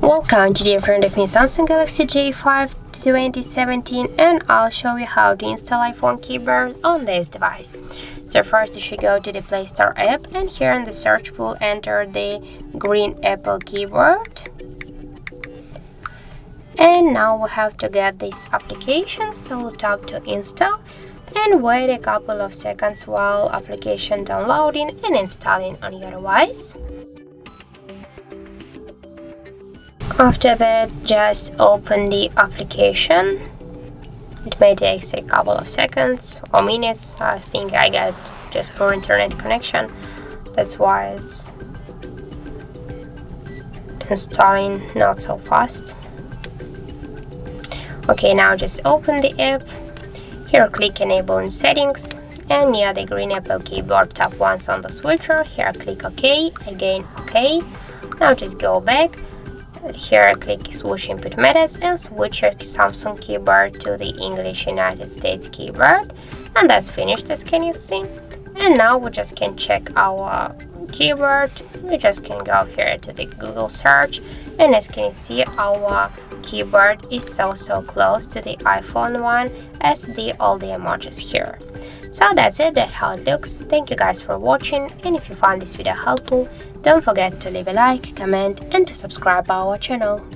Welcome to the in front of me Samsung Galaxy J5 2017, and I'll show you how to install iPhone keyboard on this device. So first you should go to the Play Store app, and here in the search pool enter the green Apple keyboard. And now we have to get this application, so tap to install and wait a couple of seconds while application downloading and installing on your device. After that, just open the application. It may take a couple of seconds or minutes. I think I got just poor internet connection. That's why it's installing not so fast. Okay, now just open the app. Here click enable in settings, and near the green Apple keyboard tap once on the switcher. Here click OK, again OK. Now just go back. Here click switch input methods and switch your Samsung keyboard to the English United States keyboard, and that's finished, as can you see. And now we just can check our keyboard. We just can go here to the Google search, and as can you see, our keyboard is so close to the iPhone one as all the emojis here. So that's it, that's how it looks. Thank you guys for watching, and if you found this video helpful, don't forget to leave a like, comment and to subscribe our channel.